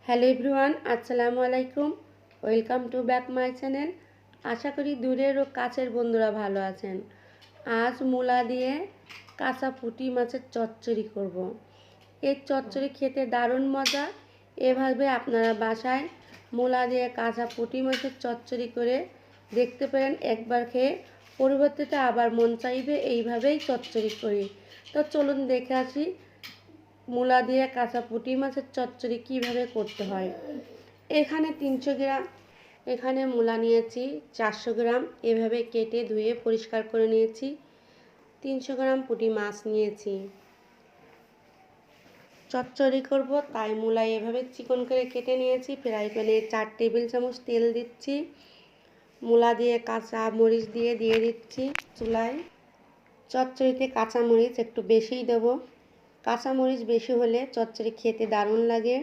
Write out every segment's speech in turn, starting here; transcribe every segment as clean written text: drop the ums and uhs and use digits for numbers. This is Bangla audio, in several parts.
হ্যালো এভরিওয়ান, আসসালামু আলাইকুম। Welcome to back my channel. আশা করি দূরের ও কাছের বন্ধুরা ভালো আছেন। আজ মূলা দিয়ে কাঁচা পুঁটি মাছের চচ্চড়ি করব। এই চচ্চড়ি খেতে দারুণ মজা। এভাবে আপনারা বাসায় মূলা দিয়ে কাঁচা পুঁটি মাছের চচ্চড়ি করে দেখতে পারেন। একবার খেয়ে পরবর্তীতে আবার মন চাইবে এইভাবেই চচ্চড়ি করি। তো চলুন দেখে আসি মূলা দিয়ে কাঁচা পুঁটি মাছের চচ্চড়ি কীভাবে করতে হয়। এখানে মূলা নিয়েছি 400 গ্রাম, এভাবে কেটে ধুয়ে পরিষ্কার করে নিয়েছি। 300 গ্রাম পুঁটি মাছ নিয়েছি। চচ্চড়ি করব তাই মূলা এভাবে চিকন করে কেটে নিয়েছি। ফ্রাই প্যানে 4 টেবিল চামচ তেল দিচ্ছি। মূলা দিয়ে কাঁচা মরিচ দিয়ে দিচ্ছি চুলায়। চচ্চড়িতে কাঁচা মরিচ একটু বেশিই দেবো। কাঁচা মরিচ বেশি হলে চচ্চড়ি খেতে দারুণ লাগে।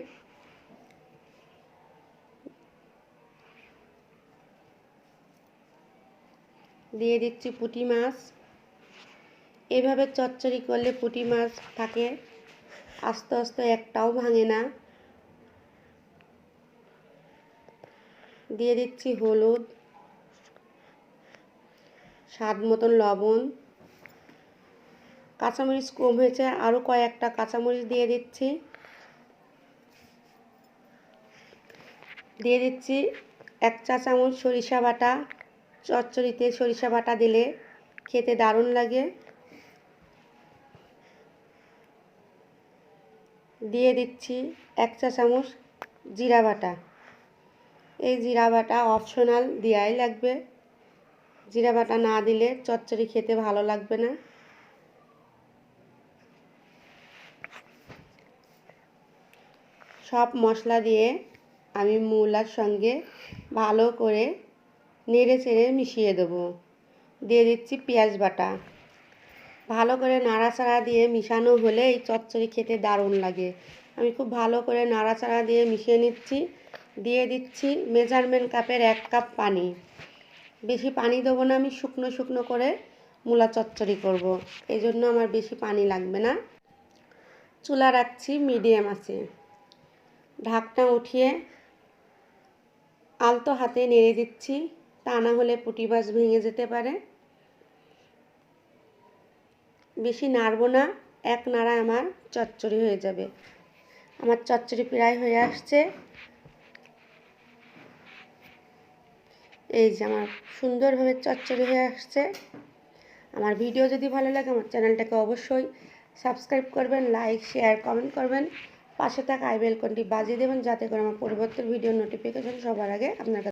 দিয়ে দিচ্ছি পুঁটি মাছ। এভাবে চচ্চড়ি করলে পুঁটি মাছ থাকে, আস্তে আস্তে একটাও ভাঙে না। দিয়ে দিচ্ছি হলুদ, স্বাদ মতন লবণ। কাঁচামরিচ কম হয়েছে, আরও কয়েকটা কাঁচামরিচ দিয়ে দিচ্ছি। দিয়ে দিচ্ছি 1 চা চামচ সরিষা বাটা। চচ্চড়িতে সরিষা বাটা দিলে খেতে দারুণ লাগে। দিয়ে দিচ্ছি 1 চা চামচ জিরা বাটা। এই জিরা বাটা অপশনাল, দেওয়াই লাগবে। জিরা বাটা না দিলে চচ্চড়ি খেতে ভালো লাগবে না। সব মশলা দিয়ে আমি মূলার সঙ্গে ভালো করে নেড়ে চেড়ে মিশিয়ে দেবো। দিয়ে দিচ্ছি পেঁয়াজ বাটা। ভালো করে নাড়াচাড়া দিয়ে মিশানো হলে এই চচ্চড়ি খেতে দারুণ লাগে। আমি খুব ভালো করে নাড়াচাড়া দিয়ে মিশিয়ে নিচ্ছি। দিয়ে দিচ্ছি মেজারমেন্ট কাপের 1 কাপ পানি। বেশি পানি দেবো না, আমি শুকনো শুকনো করে মূলা চচ্চড়ি করব, এই জন্য আমার বেশি পানি লাগবে না। চুলা রাখছি মিডিয়াম আছে। ঢাকনা উঠিয়ে আলতো হাতে নেড়ে দিচ্ছি, তা না হলে পুঁটি মাছ ভেঙে যেতে পারে। বেশি নাড়ব না, এক নাড়ায় আমার চচ্চড়ি হয়ে যাবে। আমার চচ্চড়ি প্রায় হয়ে আসছে। এই যে আমার সুন্দরভাবে চচ্চড়ি হয়ে আসছে। আমার ভিডিও যদি ভালো লাগে আমার চ্যানেলটাকে অবশ্যই সাবস্ক্রাইব করবেন, লাইক শেয়ার কমেন্ট করবেন। পাশে থাকা আই বেল আইকনটি বাজিয়ে দেবেন, যাতে করে আমার পরবর্তী ভিডিওর নোটিফিকেশন সবার আগে আপনার কাছে